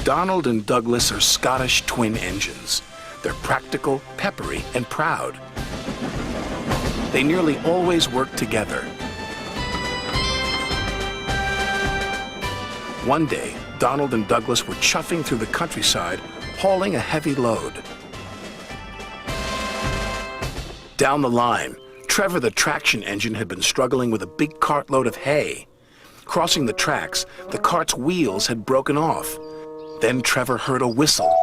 Donald and Douglas are Scottish twin engines. They're practical, peppery, and proud. They nearly always work together. One day, Donald and Douglas were chuffing through the countryside, hauling a heavy load. Down the line, Trevor the traction engine had been struggling with a big cartload of hay. Crossing the tracks, the cart's wheels had broken off. Then Trevor heard a whistle.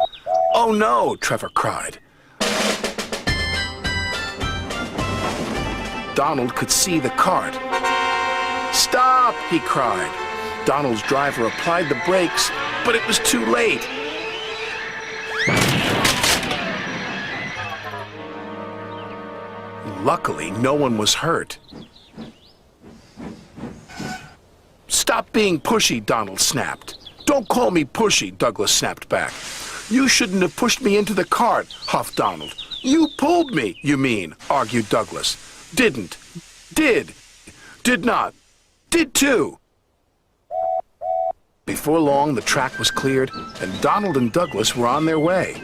"Oh no!" Trevor cried. Donald could see the cart. "Stop!" he cried. Donald's driver applied the brakes, but it was too late. Luckily, no one was hurt. "Stop being pushy," Donald snapped. "Don't call me pushy," Douglas snapped back. "You shouldn't have pushed me into the cart," huffed Donald. "You pulled me, you mean," argued Douglas. "Didn't. Did. Did not. Did too." Before long, the track was cleared, and Donald and Douglas were on their way.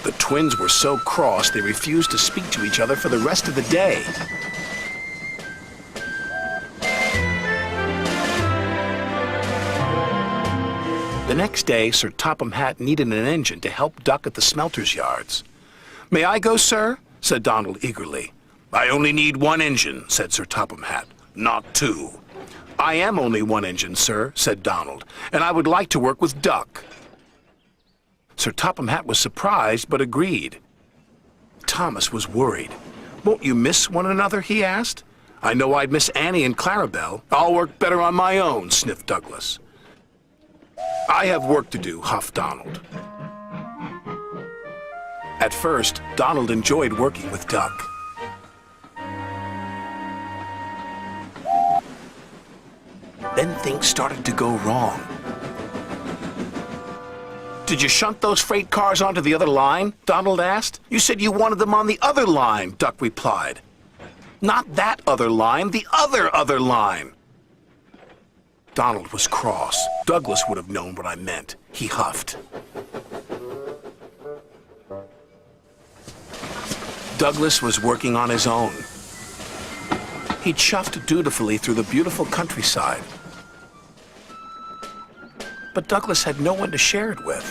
The twins were so cross they refused to speak to each other for the rest of the day. The next day, Sir Topham Hatt needed an engine to help Duck at the smelter's yards. "May I go, sir?" said Donald eagerly. "I only need one engine," said Sir Topham Hatt, "not two." "I am only one engine, sir," said Donald, "and I would like to work with Duck." Sir Topham Hatt was surprised, but agreed. Thomas was worried. "Won't you miss one another?" he asked. "I know I'd miss Annie and Clarabelle. I'll work better on my own," sniffed Douglas. "I have work to do," huffed Donald. At first, Donald enjoyed working with Duck. Then things started to go wrong. "Did you shunt those freight cars onto the other line?" Donald asked. "You said you wanted them on the other line," Duck replied. "Not that other line, the other line." Donald was cross. Douglas would have known what I meant. He huffed. Douglas was working on his own. He chuffed dutifully through the beautiful countryside. But Douglas had no one to share it with.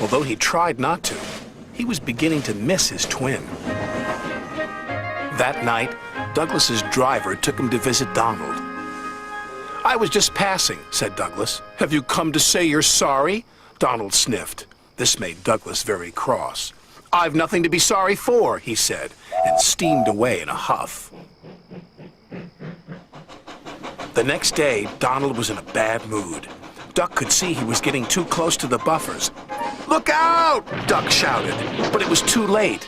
Although he tried not to, he was beginning to miss his twin. That night, Douglas's driver took him to visit Donald. "I was just passing," said Douglas. "Have you come to say you're sorry?" Donald sniffed. This made Douglas very cross. "I've nothing to be sorry for," he said, and steamed away in a huff. The next day, Donald was in a bad mood. Duck could see he was getting too close to the buffers. "Look out!" Duck shouted, but it was too late.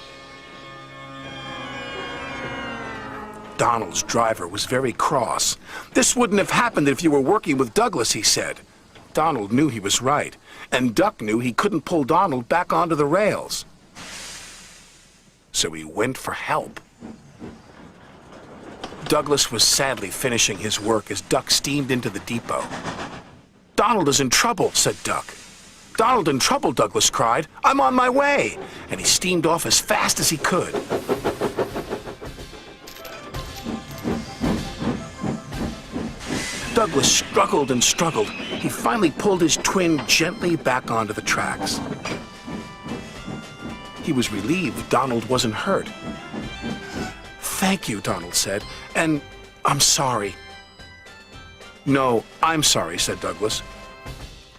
Donald's driver was very cross. "This wouldn't have happened if you were working with Douglas," he said. Donald knew he was right, and Duck knew he couldn't pull Donald back onto the rails. So he went for help. Douglas was sadly finishing his work as Duck steamed into the depot. "Donald is in trouble," said Duck. "Donald in trouble," Douglas cried. "I'm on my way!" And he steamed off as fast as he could. Douglas struggled and struggled. He finally pulled his twin gently back onto the tracks. He was relieved Donald wasn't hurt. "Thank you," Donald said, "and I'm sorry." "No, I'm sorry," said Douglas.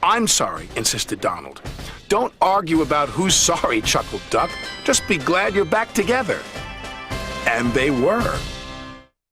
"I'm sorry," insisted Donald. "Don't argue about who's sorry," chuckled Duck. "Just be glad you're back together." And they were.